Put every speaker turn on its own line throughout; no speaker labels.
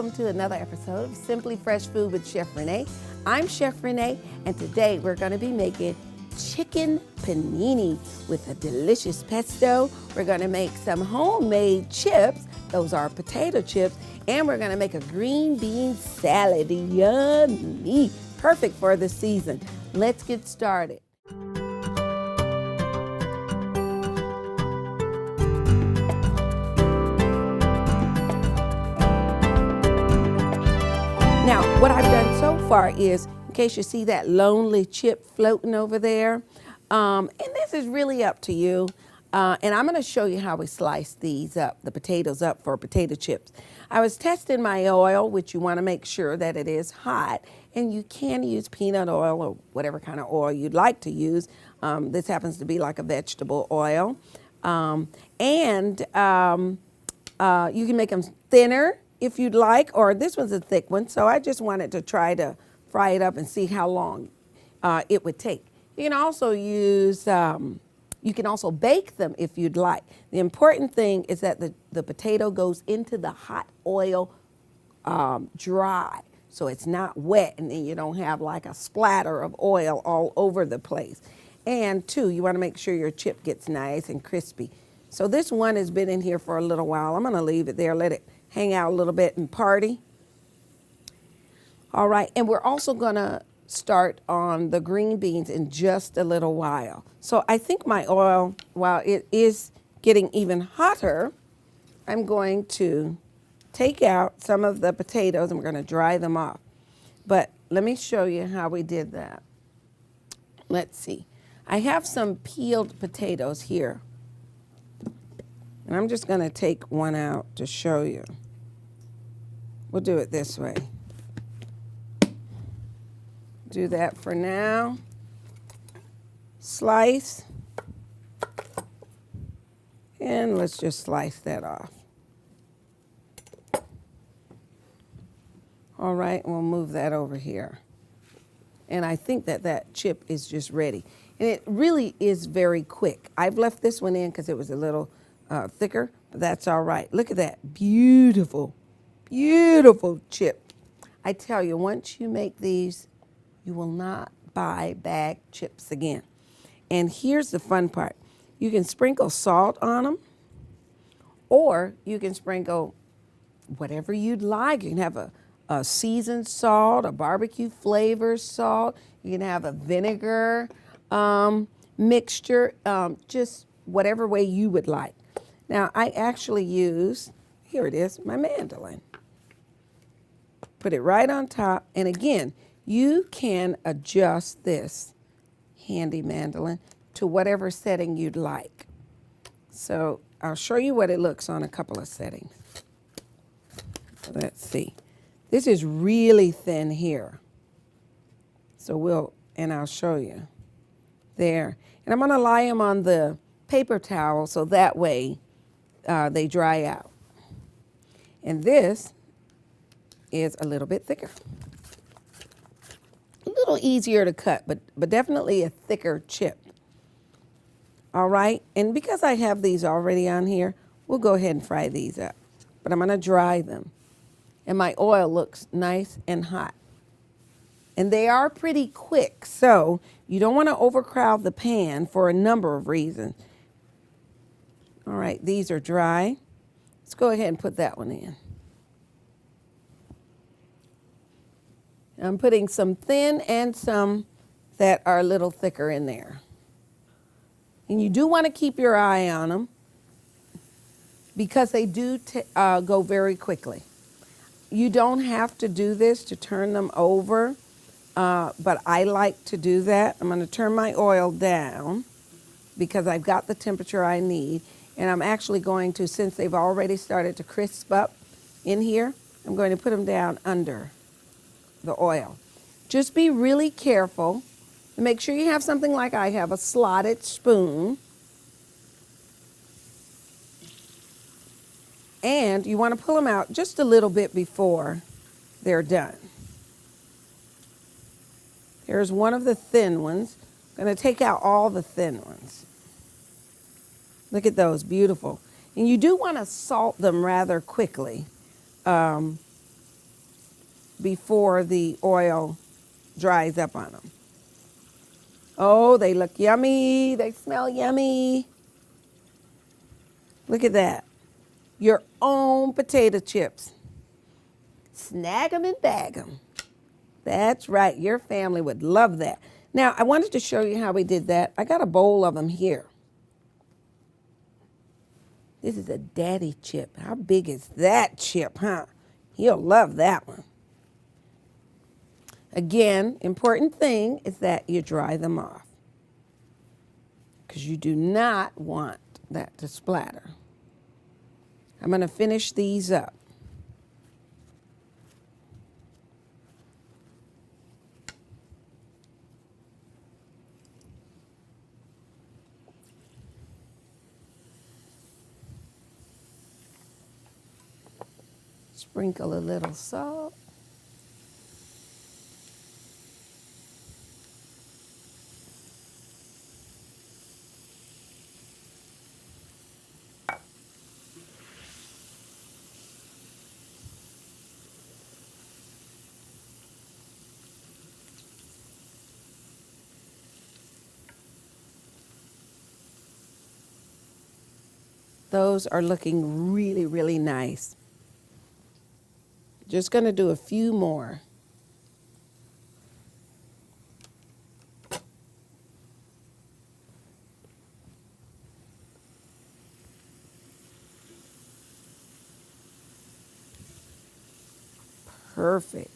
welcome to another episode of Simply Fresh Food with Chef Renee. I'm Chef Renee, and today we're going to be making chicken panini with a delicious pesto. We're going to make some homemade chips. Those are potato chips. And we're going to make a green bean salad. Yummy! Perfect for the season. Let's get started. Now, what I've done so far is, in case you see that lonely chip floating over there, and this is really up to you, and I'm going to show you how we slice these up, the potatoes up for potato chips. I was testing my oil, which you want to make sure that it is hot, and you can use peanut oil or whatever kind of oil you'd like to use. This happens to be like a vegetable oil. You can make them thinner if you'd like, or this one's a thick one, so I just wanted to try to fry it up and see how long it would take. You can also use, you can also bake them if you'd like. The important thing is that the potato goes into the hot oil dry, so it's not wet, and then you don't have like a splatter of oil all over the place. And two, you want to make sure your chip gets nice and crispy. So this one has been in here for a little while. I'm going to leave it there, let it hang out a little bit and party. All right, and we're also going to start on the green beans in just a little while. So I think my oil, while it is getting even hotter, I'm going to take out some of the potatoes and we're going to dry them off. But let me show you how we did that. Let's see. I have some peeled potatoes here. And I'm just going to take one out to show you. We'll do it this way. Do that for now. Slice. And let's just slice that off. All right, we'll move that over here. And I think that chip is just ready. And it really is very quick. I've left this one in because it was a little thicker, but that's all right. Look at that. Beautiful, beautiful chip. I tell you, once you make these, you will not buy bag chips again. And here's the fun part. You can sprinkle salt on them, or you can sprinkle whatever you'd like. You can have a seasoned salt, a barbecue flavor salt. You can have a vinegar mixture, just whatever way you would like. Now, I actually use, here it is, my mandolin. Put it right on top. And again, you can adjust this handy mandolin to whatever setting you'd like. So I'll show you what it looks on a couple of settings. Let's see. This is really thin here. So I'll show you. There. And I'm going to lie them on the paper towel so that way they dry out. And this is a little bit thicker. A little easier to cut, but definitely a thicker chip. All right, and because I have these already on here, we'll go ahead and fry these up. But I'm gonna dry them. And my oil looks nice and hot. And they are pretty quick, so you don't wanna overcrowd the pan for a number of reasons. All right, these are dry. Let's go ahead and put that one in. I'm putting some thin and some that are a little thicker in there. And you do want to keep your eye on them because they do go very quickly. You don't have to do this to turn them over, but I like to do that. I'm going to turn my oil down because I've got the temperature I need. And I'm actually going to, since they've already started to crisp up in here, I'm going to put them down under the oil. Just be really careful and make sure you have something like I have, a slotted spoon. And you want to pull them out just a little bit before they're done. Here's one of the thin ones. I'm going to take out all the thin ones. Look at those, beautiful. And you do want to salt them rather quickly. before the oil dries up on them. Oh, they look yummy. They smell yummy. Look at that. Your own potato chips. Snag them and bag them. That's right. Your family would love that. Now, I wanted to show you how we did that. I got a bowl of them here. This is a daddy chip. How big is that chip, huh? He'll love that one. Again, important thing is that you dry them off, because you do not want that to splatter. I'm going to finish these up. Sprinkle a little salt. Those are looking really, really nice. Just going to do a few more. Perfect.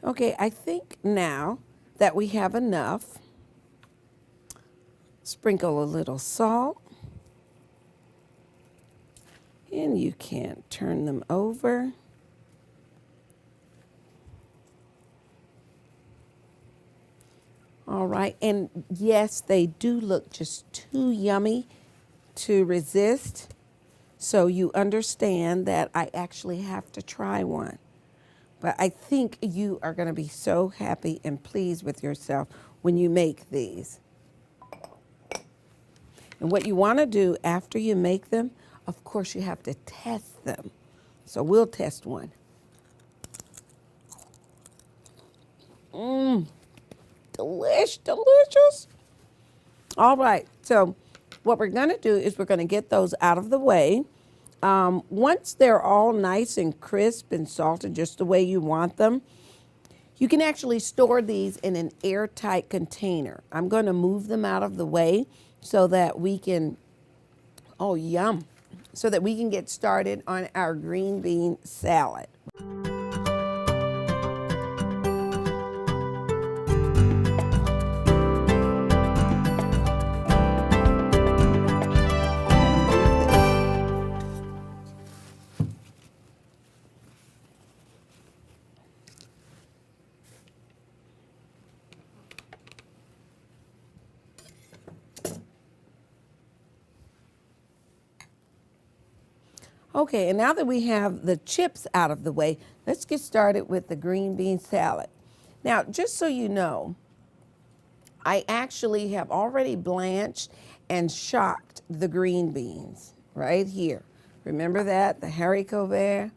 Okay, I think now that we have enough, sprinkle a little salt, and you can turn them over. All right, and yes, they do look just too yummy to resist, so you understand that I actually have to try one. But I think you are going to be so happy and pleased with yourself when you make these. And what you want to do after you make them, of course, you have to test them. So we'll test one. Delicious. All right, so what we're going to do is we're going to get those out of the way. Once they're all nice and crisp and salted just the way you want them, you can actually store these in an airtight container. I'm going to move them out of the way so that we can, oh yum, so that we can get started on our green bean salad. Okay, and now that we have the chips out of the way, let's get started with the green bean salad. Now, just so you know, I actually have already blanched and shocked the green beans right here. Remember that, the haricot vert?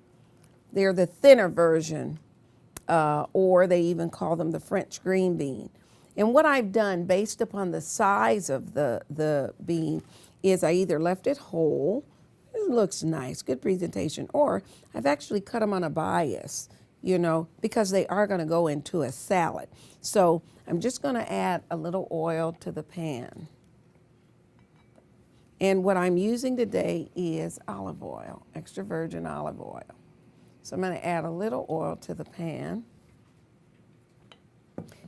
They're the thinner version, or they even call them the French green bean. And what I've done based upon the size of the bean is I either left it whole, it looks nice, good presentation, or I've actually cut them on a bias, you know, because they are going to go into a salad. So I'm just going to add a little oil to the pan. And what I'm using today is olive oil, extra virgin olive oil. So I'm going to add a little oil to the pan.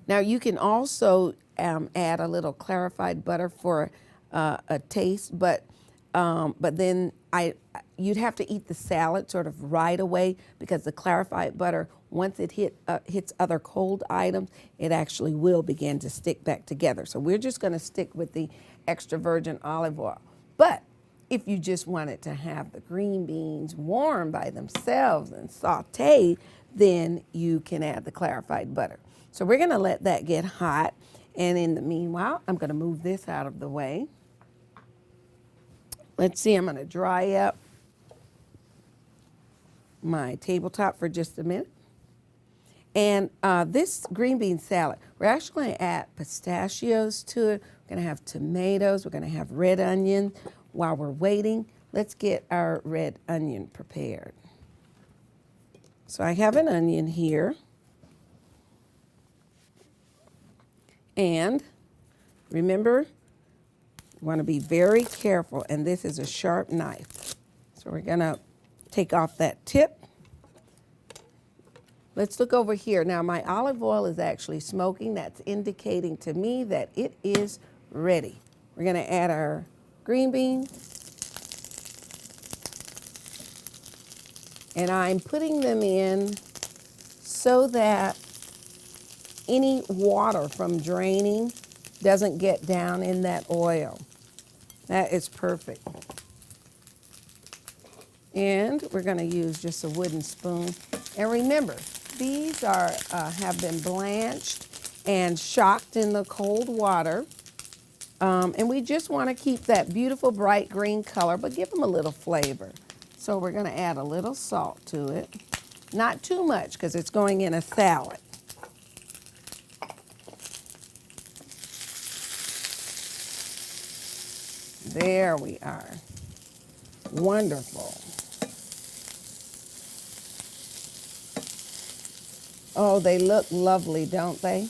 Now you can also add a little clarified butter for a taste, but But then you'd have to eat the salad sort of right away because the clarified butter, once it hits other cold items, it actually will begin to stick back together. So we're just going to stick with the extra virgin olive oil. But if you just wanted to have the green beans warm by themselves and sauteed, then you can add the clarified butter. So we're going to let that get hot. And in the meanwhile, I'm going to move this out of the way. Let's see, I'm going to dry up my tabletop for just a minute. And this green bean salad, we're actually going to add pistachios to it. We're going to have tomatoes. We're going to have red onion. While we're waiting, let's get our red onion prepared. So I have an onion here. And remember, you want to be very careful, and this is a sharp knife. So we're going to take off that tip. Let's look over here. Now my olive oil is actually smoking. That's indicating to me that it is ready. We're going to add our green beans. And I'm putting them in so that any water from draining doesn't get down in that oil. That is perfect. And we're going to use just a wooden spoon. And remember, these are have been blanched and shocked in the cold water. And we just want to keep that beautiful bright green color, but give them a little flavor. So we're going to add a little salt to it. Not too much because it's going in a salad. There we are. Wonderful. Oh, they look lovely, don't they?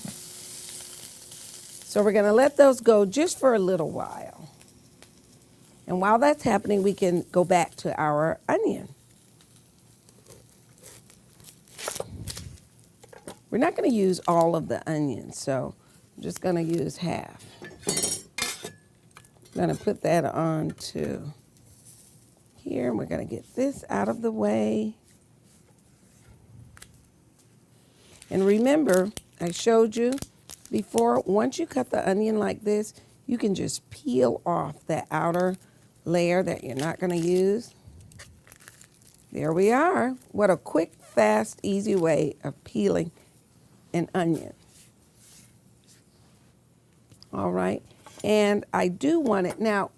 So we're going to let those go just for a little while. And while that's happening, we can go back to our onion. We're not going to use all of the onion, so I'm just going to use half. I'm going to put that on to here, and we're going to get this out of the way. And remember, I showed you before, once you cut the onion like this, you can just peel off that outer layer that you're not going to use. There we are. What a quick, fast, easy way of peeling an onion. All right. And I do want it, now,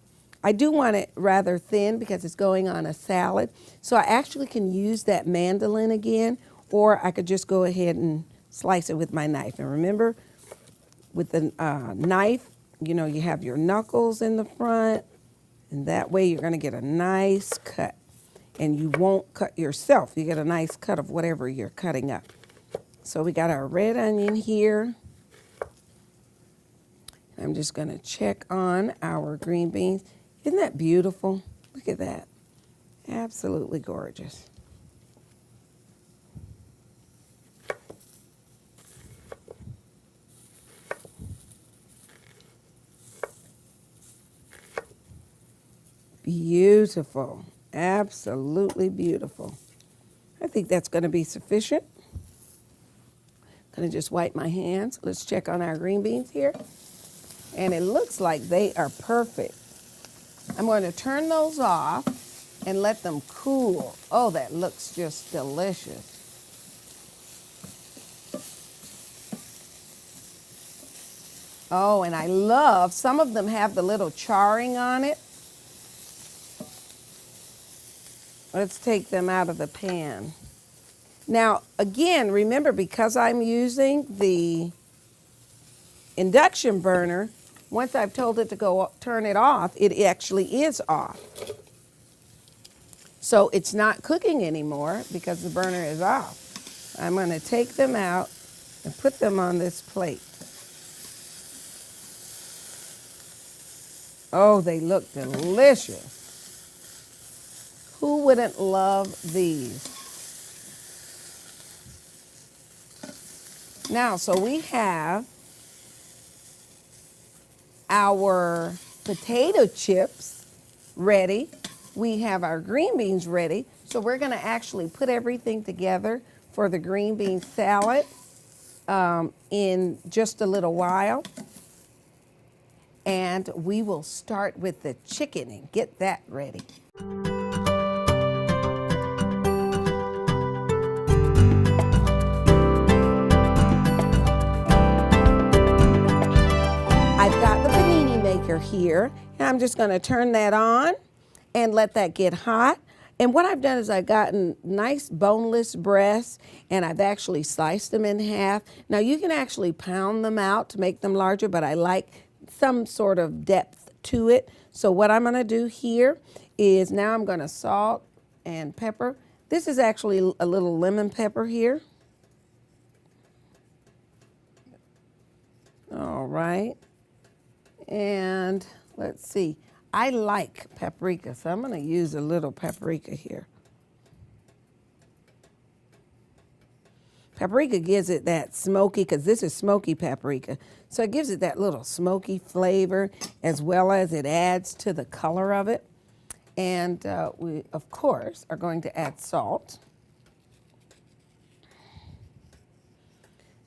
I do want it rather thin because it's going on a salad. So I actually can use that mandolin again, or I could just go ahead and slice it with my knife. And remember, with the knife, you know, you have your knuckles in the front, and that way you're going to get a nice cut. And you won't cut yourself. You get a nice cut of whatever you're cutting up. So we got our red onion here. I'm just going to check on our green beans. Isn't that beautiful? Look at that. Absolutely gorgeous. Beautiful. Absolutely beautiful. I think that's going to be sufficient. Going to just wipe my hands. Let's check on our green beans here. And it looks like they are perfect. I'm going to turn those off and let them cool. Oh, that looks just delicious. Oh, and I love, some of them have the little charring on it. Let's take them out of the pan. Now, again, remember, because I'm using the induction burner, once I've told it to go turn it off, it actually is off. So it's not cooking anymore because the burner is off. I'm going to take them out and put them on this plate. Oh, they look delicious. Who wouldn't love these? Now, so we have our potato chips ready. We have our green beans ready. So we're going to actually put everything together for the green bean salad in just a little while. And we will start with the chicken and get that ready. I've got the panini maker here, and I'm just going to turn that on and let that get hot. And what I've done is I've gotten nice boneless breasts, and I've actually sliced them in half. Now you can actually pound them out to make them larger, but I like some sort of depth to it. So what I'm going to do here is now I'm going to salt and pepper. This is actually a little lemon pepper here. All right. And let's see, I like paprika, so I'm going to use a little paprika here. Paprika gives it that smoky, because this is smoky paprika, so it gives it that little smoky flavor, as well as it adds to the color of it. And we, of course, are going to add salt.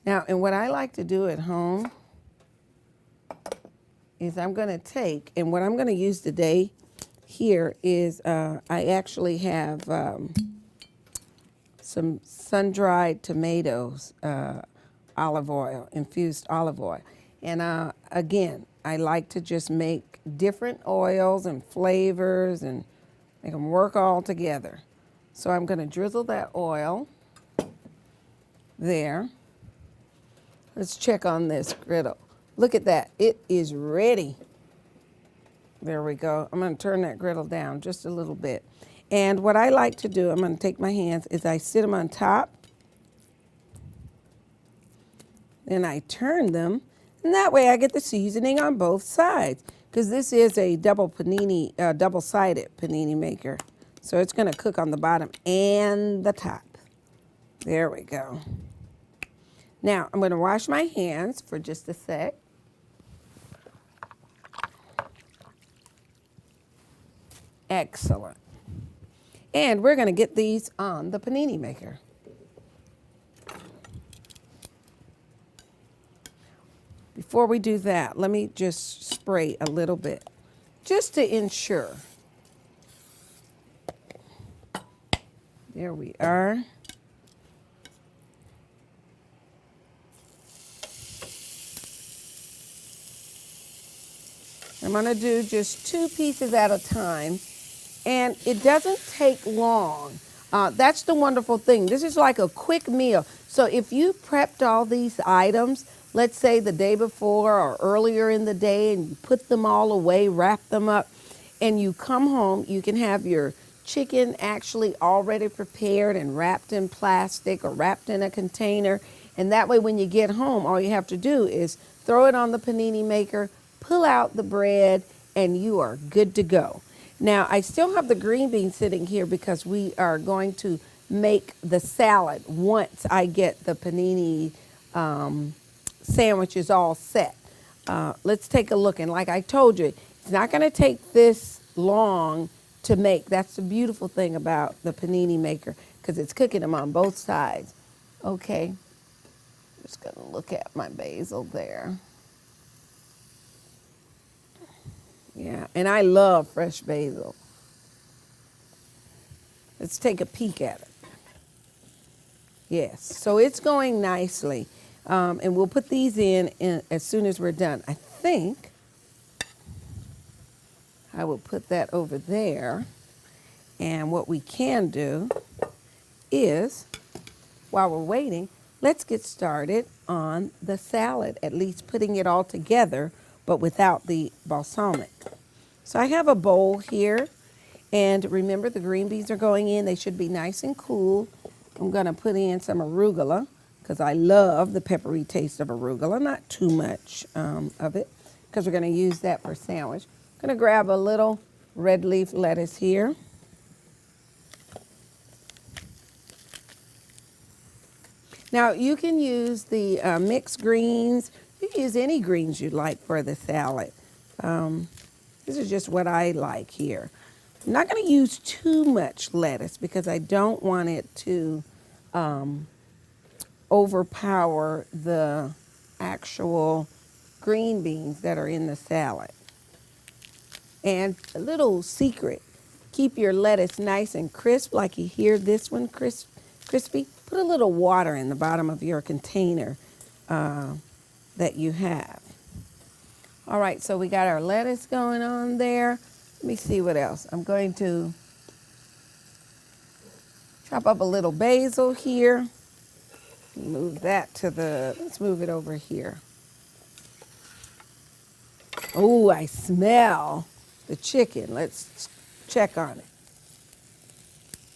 Now, and what I like to do at home is I'm going to take, and what I'm going to use today here is I actually have some sun-dried tomatoes, olive oil, infused olive oil. And again, I like to just make different oils and flavors and make them work all together. So I'm going to drizzle that oil there. Let's check on this griddle. Look at that, it is ready. There we go. I'm going to turn that griddle down just a little bit. And what I like to do, I'm going to take my hands, is I sit them on top. Then I turn them, and that way I get the seasoning on both sides. Because this is a double-sided panini maker. So it's going to cook on the bottom and the top. There we go. Now, I'm going to wash my hands for just a sec. Excellent. And we're going to get these on the panini maker. Before we do that, let me just spray a little bit, just to ensure. There we are. I'm going to do just 2 pieces at a time. And it doesn't take long. That's the wonderful thing. This is like a quick meal. So if you prepped all these items, let's say the day before or earlier in the day, and you put them all away, wrap them up, and you come home, you can have your chicken actually already prepared and wrapped in plastic or wrapped in a container. And that way when you get home, all you have to do is throw it on the panini maker, pull out the bread, and you are good to go. Now, I still have the green beans sitting here because we are going to make the salad once I get the panini sandwiches all set. Let's take a look. And like I told you, it's not going to take this long to make. That's the beautiful thing about the panini maker, because it's cooking them on both sides. Okay, just going to look at my basil there. Yeah, and I love fresh basil. Let's take a peek at it. Yes, so it's going nicely. And we'll put these in as soon as we're done. I think I will put that over there. And what we can do is, while we're waiting, let's get started on the salad, at least putting it all together, but without the balsamic. So I have a bowl here, and remember the green beans are going in. They should be nice and cool. I'm going to put in some arugula, because I love the peppery taste of arugula, not too much of it, because we're going to use that for sandwich. I'm going to grab a little red leaf lettuce here. Now you can use the mixed greens. You can use any greens you like for the salad. This is just what I like here. I'm not going to use too much lettuce because I don't want it to overpower the actual green beans that are in the salad. And a little secret, keep your lettuce nice and crisp, like you hear this one crispy. Put a little water in the bottom of your container that you have. All right, so we got our lettuce going on there. Let me see what else. I'm going to chop up a little basil here. Move that to let's move it over here. Oh, I smell the chicken. Let's check on it.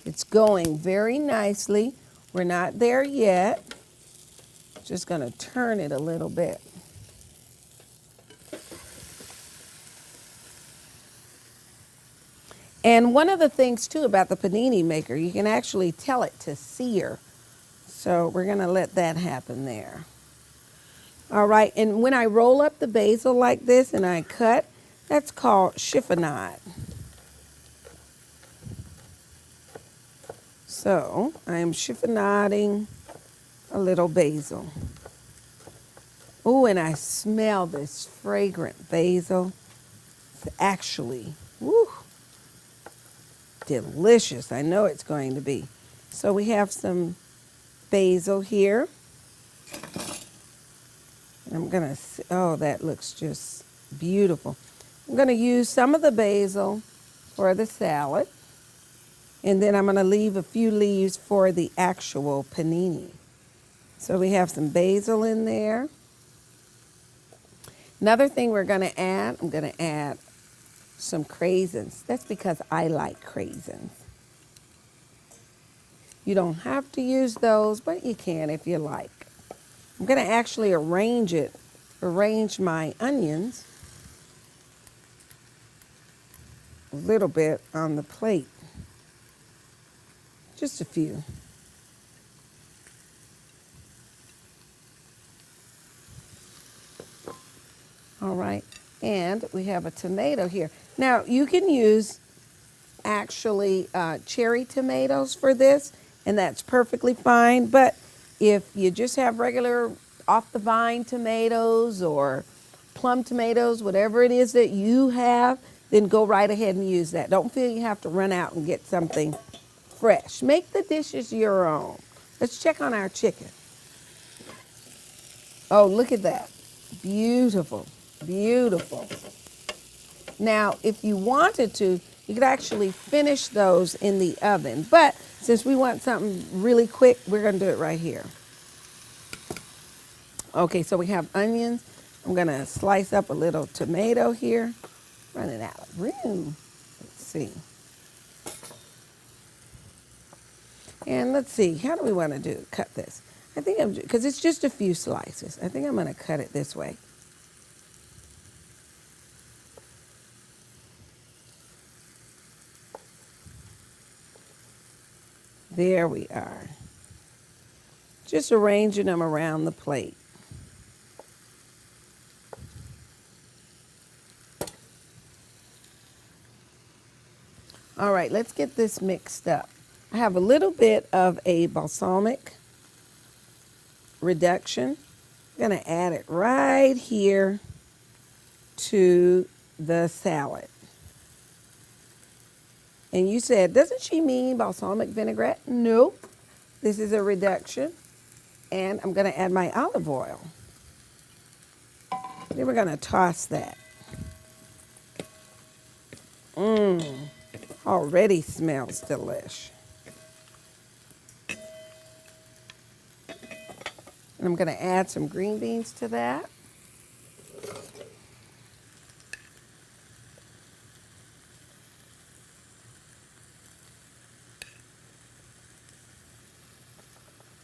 It's going very nicely. We're not there yet. Just going to turn it a little bit. And one of the things, too, about the panini maker, you can actually tell it to sear. So we're going to let that happen there. All right, and when I roll up the basil like this and I cut, that's called chiffonade. So I am chiffonading a little basil. Oh, and I smell this fragrant basil. It's actually, woo, delicious. I know it's going to be. So we have some basil here. I'm going to, oh, that looks just beautiful. I'm going to use some of the basil for the salad. And then I'm going to leave a few leaves for the actual panini. So we have some basil in there. Another thing we're going to add, I'm going to add some craisins. That's because I like craisins. You don't have to use those, but you can if you like. I'm going to actually arrange my onions a little bit on the plate. Just a few. All right, and we have a tomato here. Now, you can use actually cherry tomatoes for this, and that's perfectly fine, but if you just have regular off-the-vine tomatoes or plum tomatoes, whatever it is that you have, then go right ahead and use that. Don't feel you have to run out and get something fresh. Make the dishes your own. Let's check on our chicken. Oh, look at that. Beautiful, beautiful. Now, if you wanted to, you could actually finish those in the oven. But since we want something really quick, we're going to do it right here. Okay, so we have onions. I'm going to slice up a little tomato here. Running out of room. Let's see. And let's see, how do we want to cut this? I think because it's just a few slices. I think I'm going to cut it this way. There we are. Just arranging them around the plate. All right, let's get this mixed up. I have a little bit of a balsamic reduction. I'm going to add it right here to the salad. And you said, doesn't she mean balsamic vinaigrette? Nope. This is a reduction. And I'm going to add my olive oil. Then we're going to toss that. Already smells delish. And I'm going to add some green beans to that.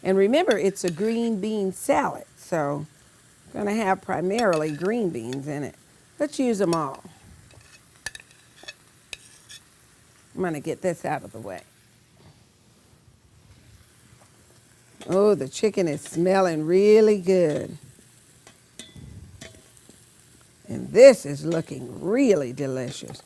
And remember, it's a green bean salad, so I'm going to have primarily green beans in it. Let's use them all. I'm going to get this out of the way. Oh, the chicken is smelling really good. And this is looking really delicious.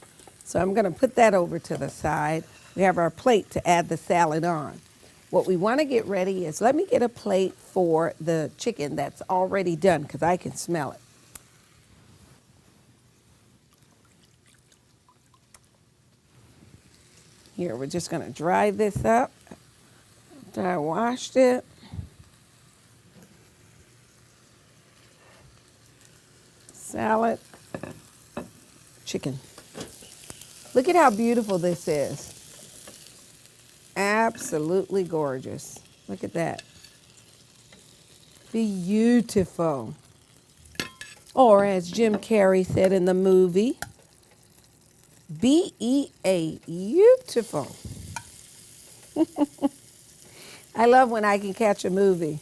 So I'm going to put that over to the side. We have our plate to add the salad on. What we want to get ready is, let me get a plate for the chicken that's already done because I can smell it. Here, we're just going to dry this up after I washed it. Salad, chicken. Look at how beautiful this is. Absolutely gorgeous. Look at that. Beautiful. Or as Jim Carrey said in the movie, B-E-A, beautiful. I love when I can catch a movie.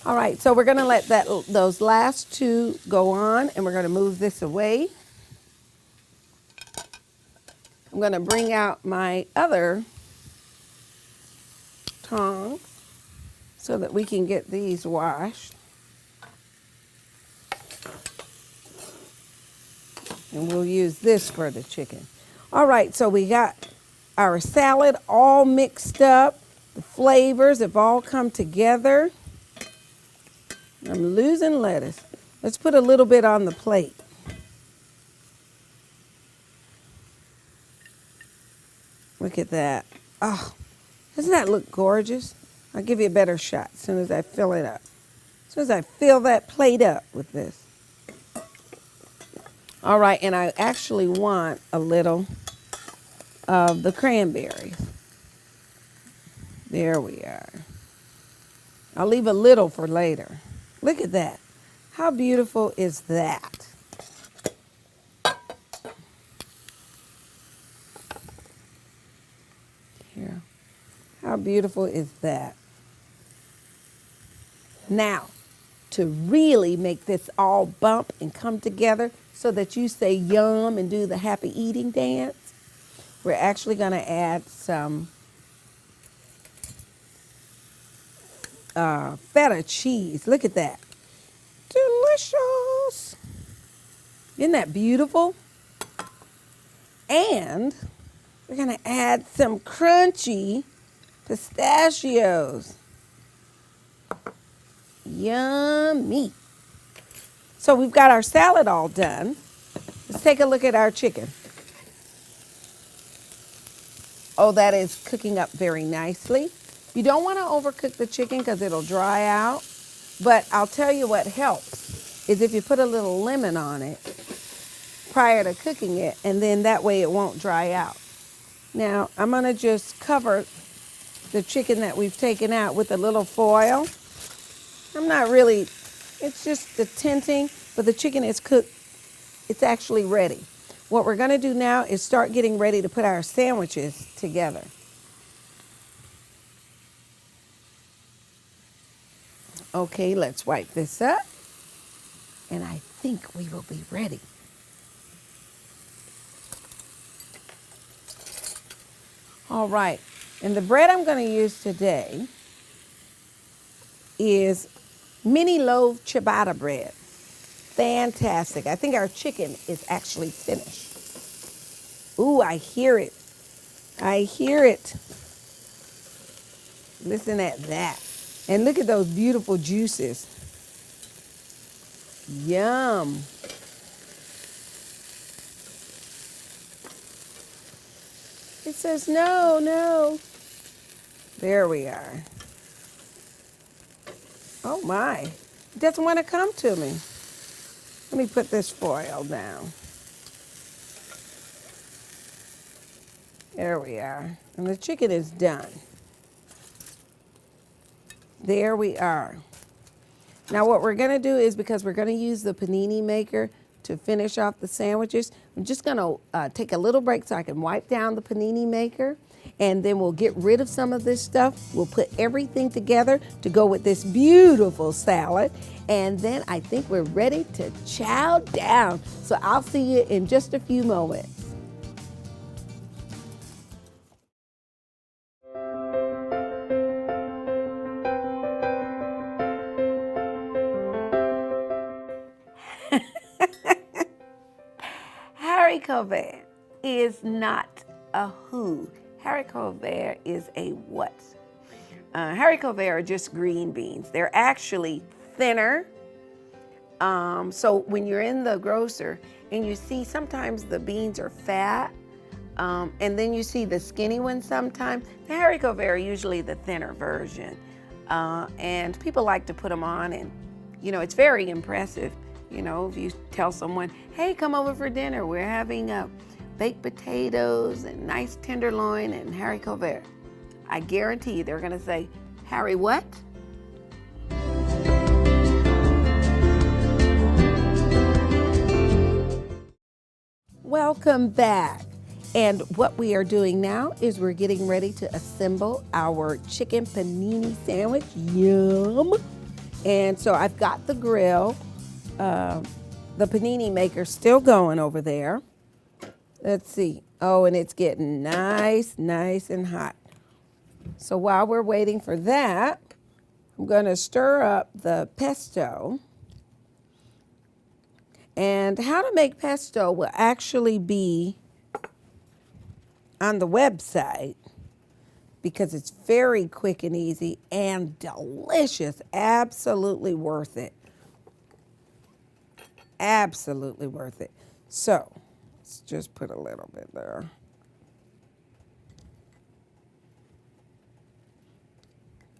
All right, so we're going to let those last two go on, and we're going to move this away. I'm going to bring out my other tongs so that we can get these washed. And we'll use this for the chicken. All right, so we got our salad all mixed up. The flavors have all come together. I'm losing lettuce. Let's put a little bit on the plate. Look at that. Oh, doesn't that look gorgeous? I'll give you a better shot as soon as I fill it up. As soon as I fill that plate up with this. All right, and I actually want a little of the cranberries. There we are. I'll leave a little for later. Look at that. How beautiful is that? Here. How beautiful is that? Now, to really make this all bump and come together so that you say yum and do the happy eating dance, we're actually going to add some feta cheese. Look at that. Delicious. Isn't that beautiful? And we're going to add some crunchy pistachios. Yummy. So we've got our salad all done. Let's take a look at our chicken. Oh, that is cooking up very nicely. You don't want to overcook the chicken because it'll dry out. But I'll tell you what helps is if you put a little lemon on it prior to cooking it, and then that way it won't dry out. Now, I'm going to just cover the chicken that we've taken out with a little foil. I'm not really, it's just the tinting, but the chicken is cooked. It's actually ready. What we're going to do now is start getting ready to put our sandwiches together. Okay, let's wipe this up. And I think we will be ready. All right, and the bread I'm going to use today is mini loaf ciabatta bread. Fantastic. I think our chicken is actually finished. Ooh, I hear it. I hear it. Listen at that. And look at those beautiful juices. Yum. It says no, no. There we are. Oh my, it doesn't want to come to me. Let me put this foil down. There we are. And the chicken is done. There we are. Now what we're going to do is, because we're going to use the panini maker to finish off the sandwiches, I'm just going to take a little break so I can wipe down the panini maker, and then we'll get rid of some of this stuff. We'll put everything together to go with this beautiful salad, and then I think we're ready to chow down. So I'll see you in just a few moments. haricot vert is not a who. Haricot vert is a what. Haricot vert are just green beans. They're actually thinner. So when you're in the grocer and you see sometimes the beans are fat, and then you see the skinny ones sometimes, the haricot vert are usually the thinner version. And people like to put them on, and it's very impressive. If you tell someone, hey, come over for dinner, we're having baked potatoes and nice tenderloin and haricot vert. I guarantee you they're going to say, Harry what? Welcome back. And what we are doing now is we're getting ready to assemble our chicken panini sandwich. Yum. And so I've got the grill, the panini maker still going over there. Let's see. Oh, and it's getting nice and hot. So while we're waiting for that, I'm going to stir up the pesto. And how to make pesto will actually be on the website because it's very quick and easy and delicious. Absolutely worth it. Absolutely worth it. So let's just put a little bit there.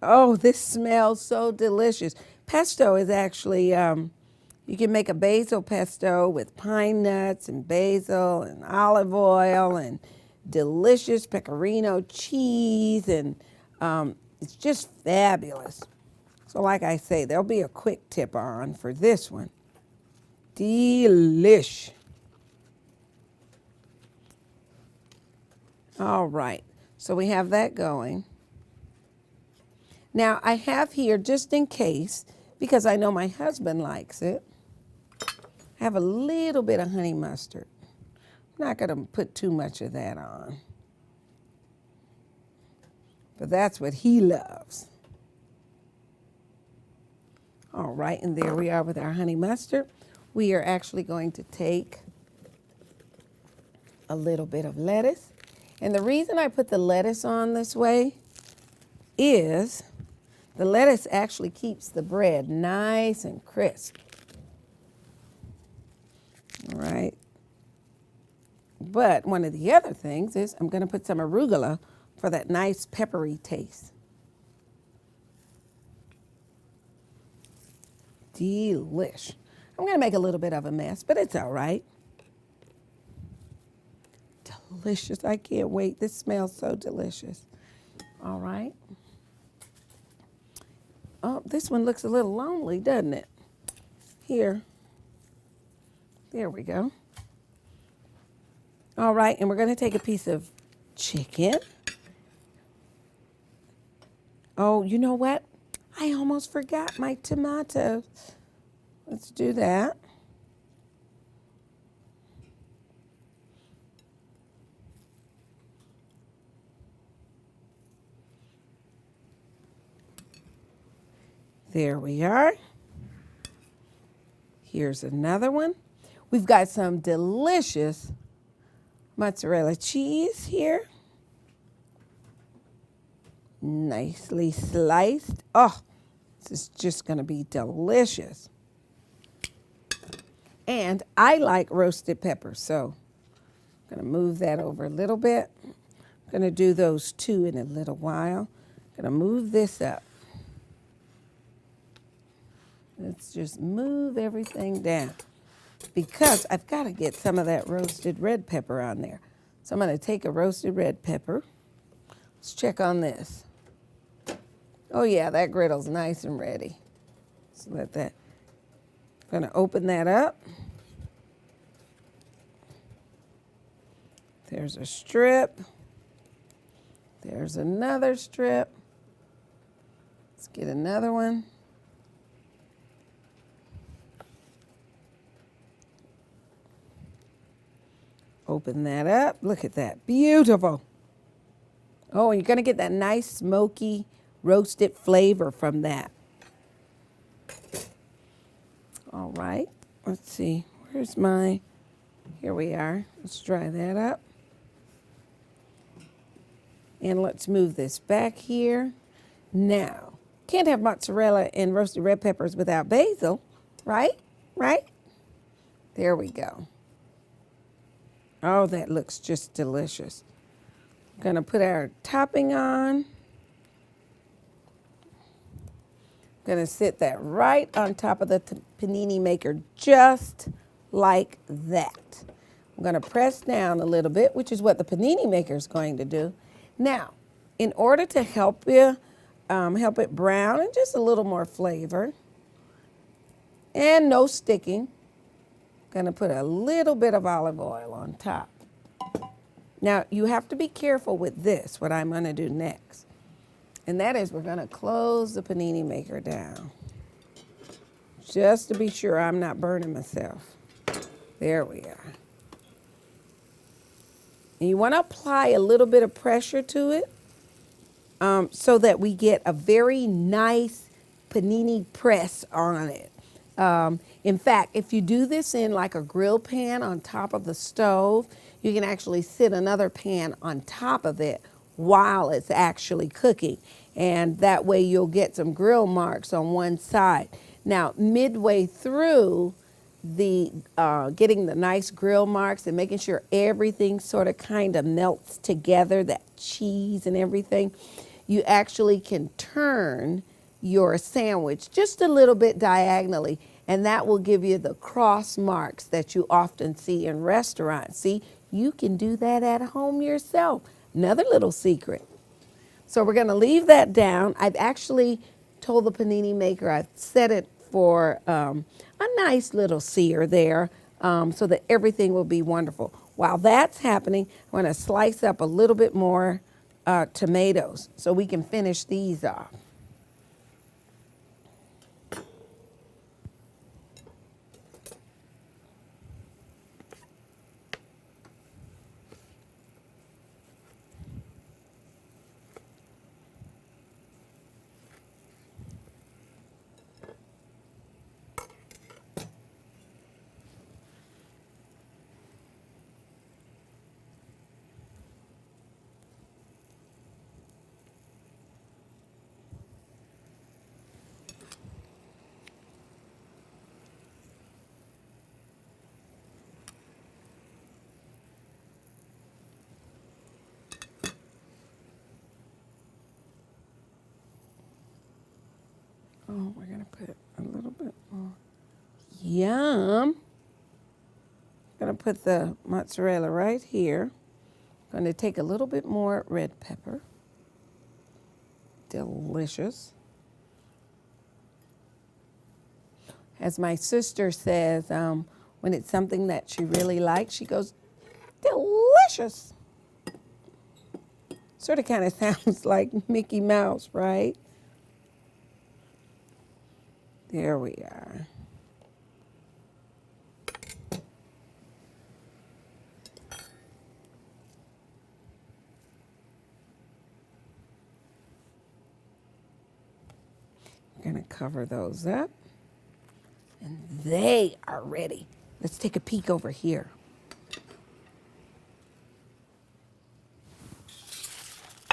Oh, this smells so delicious. Pesto is actually, you can make a basil pesto with pine nuts and basil and olive oil and delicious pecorino cheese, and it's just fabulous. So like I say, there'll be a quick tip on for this one. Delish. All right, so we have that going. Now I have here, just in case, because I know my husband likes it, I have a little bit of honey mustard. I'm not going to put too much of that on, but that's what he loves. All right, and there we are with our honey mustard. We are actually going to take a little bit of lettuce. And the reason I put the lettuce on this way is the lettuce actually keeps the bread nice and crisp. All right. But one of the other things is I'm going to put some arugula for that nice peppery taste. Delish. I'm going to make a little bit of a mess, but it's all right. Delicious. I can't wait. This smells so delicious. All right. Oh, this one looks a little lonely, doesn't it? Here. There we go. All right, and we're going to take a piece of chicken. Oh, you know what? I almost forgot my tomatoes. Let's do that. There we are. Here's another one. We've got some delicious mozzarella cheese here. Nicely sliced. Oh, this is just going to be delicious. And I like roasted peppers, so I'm going to move that over a little bit. I'm going to do those two in a little while. I'm going to move this up. Let's just move everything down because I've got to get some of that roasted red pepper on there. So I'm going to take a roasted red pepper. Let's check on this. Oh yeah, that griddle's nice and ready. So let that, I'm going to open that up. There's a strip. There's another strip. Let's get another one. Open that up. Look at that. Beautiful. Oh, and you're going to get that nice smoky roasted flavor from that. All right. Let's see. Where's my... Here we are. Let's dry that up. And let's move this back here. Now, can't have mozzarella and roasted red peppers without basil, right? Right? There we go. Oh, that looks just delicious. Gonna put our topping on. Gonna sit that right on top of the panini maker, just like that. I'm gonna press down a little bit, which is what the panini maker is going to do. Now, in order to help you, help it brown and just a little more flavor, and no sticking, gonna put a little bit of olive oil on top. Now, you have to be careful with this, what I'm gonna do next. And that is we're gonna close the panini maker down, just to be sure I'm not burning myself. There we are. And you wanna apply a little bit of pressure to it so that we get a very nice panini press on it. In fact, if you do this in like a grill pan on top of the stove, you can actually sit another pan on top of it while it's actually cooking. And that way you'll get some grill marks on one side. Now, midway through the getting the nice grill marks and making sure everything sort of kind of melts together, that cheese and everything, you actually can turn your sandwich just a little bit diagonally, and that will give you the cross marks that you often see in restaurants. See, you can do that at home yourself. Another little secret. So we're gonna leave that down. I've actually told the panini maker I've set it for a nice little sear there so that everything will be wonderful. While that's happening, I'm gonna slice up a little bit more tomatoes so we can finish these off. Oh, we're gonna put a little bit more. Yum. Gonna put the mozzarella right here. Gonna take a little bit more red pepper. Delicious. As my sister says, when it's something that she really likes, she goes, delicious. Sort of kind of sounds like Mickey Mouse, right? There we are. We're gonna cover those up. And they are ready. Let's take a peek over here.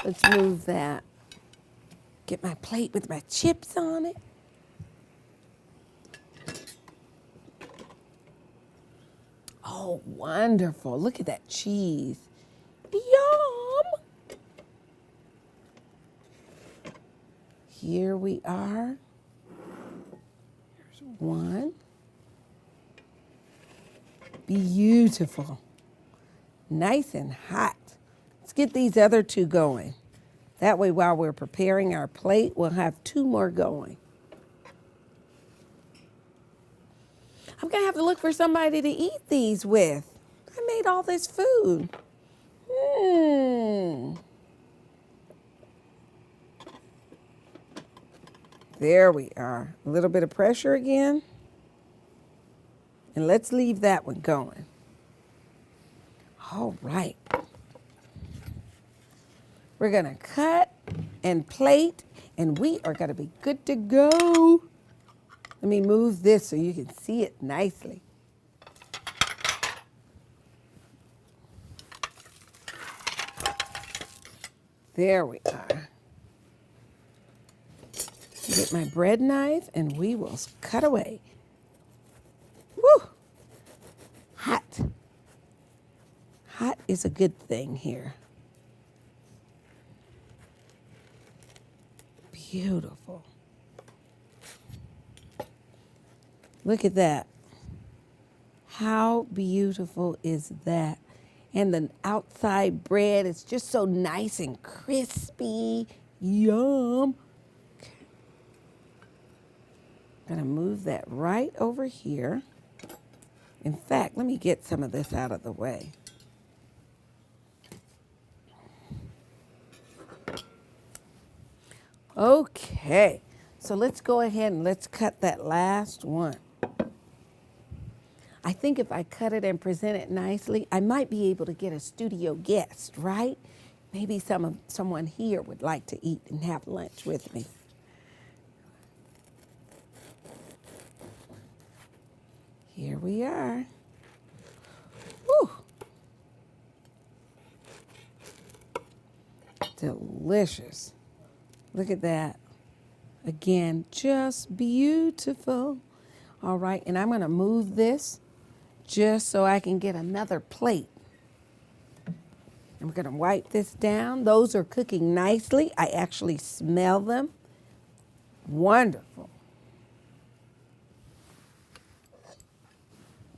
Let's move that. Get my plate with my chips on it. Oh, wonderful. Look at that cheese. Yum! Here we are. Here's one. Beautiful. Nice and hot. Let's get these other two going. That way, while we're preparing our plate, we'll have two more going. I'm gonna have to look for somebody to eat these with. I made all this food. There we are. A little bit of pressure again. And let's leave that one going. All right. We're gonna cut and plate, and we are gonna be good to go. Let me move this so you can see it nicely. There we are. Get my bread knife and we will cut away. Woo! Hot. Hot is a good thing here. Beautiful. Look at that. How beautiful is that? And the outside bread is just so nice and crispy. Yum. Okay. I'm going to move that right over here. In fact, let me get some of this out of the way. Okay, so let's go ahead and let's cut that last one. I think if I cut it and present it nicely, I might be able to get a studio guest, right? Maybe someone here would like to eat and have lunch with me. Here we are. Woo! Delicious. Look at that. Again, just beautiful. All right, and I'm going to move this just so I can get another plate. And we're going to wipe this down. Those are cooking nicely. I actually smell them. Wonderful.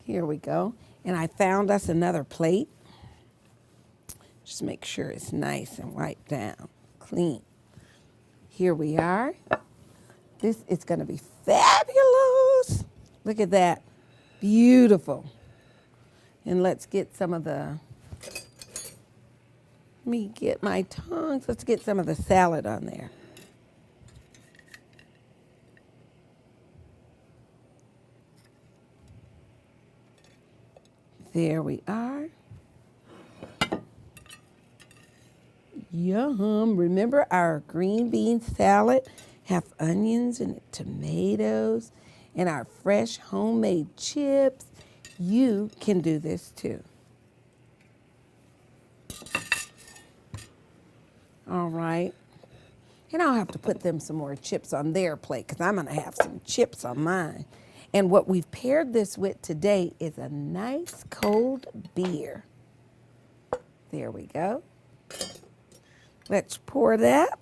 Here we go. And I found us another plate. Just make sure it's nice and wiped down, clean. Here we are. This is going to be fabulous. Look at that. Beautiful. And let's get some of the, let me get my tongs. Let's get some of the salad on there. There we are. Yum. Remember our green bean salad? Have onions and tomatoes and our fresh homemade chips. You can do this too. All right. And I'll have to put them some more chips on their plate because I'm going to have some chips on mine. And what we've paired this with today is a nice cold beer. There we go. Let's pour that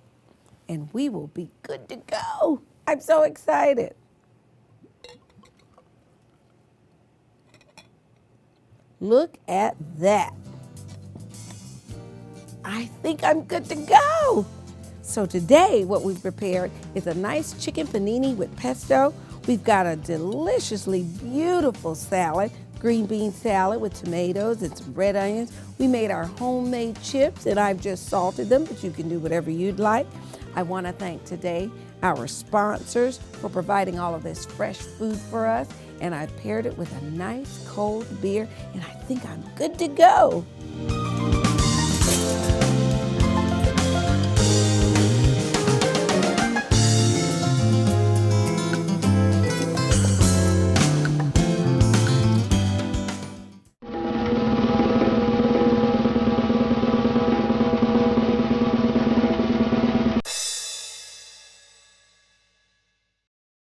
and we will be good to go. I'm so excited. Look at that. I think I'm good to go. So today what we've prepared is a nice chicken panini with pesto. We've got a deliciously beautiful salad, green bean salad with tomatoes and some red onions. We made our homemade chips and I've just salted them, but you can do whatever you'd like. I want to thank today our sponsors for providing all of this fresh food for us. And I've paired it with a nice cold beer and I think I'm good to go.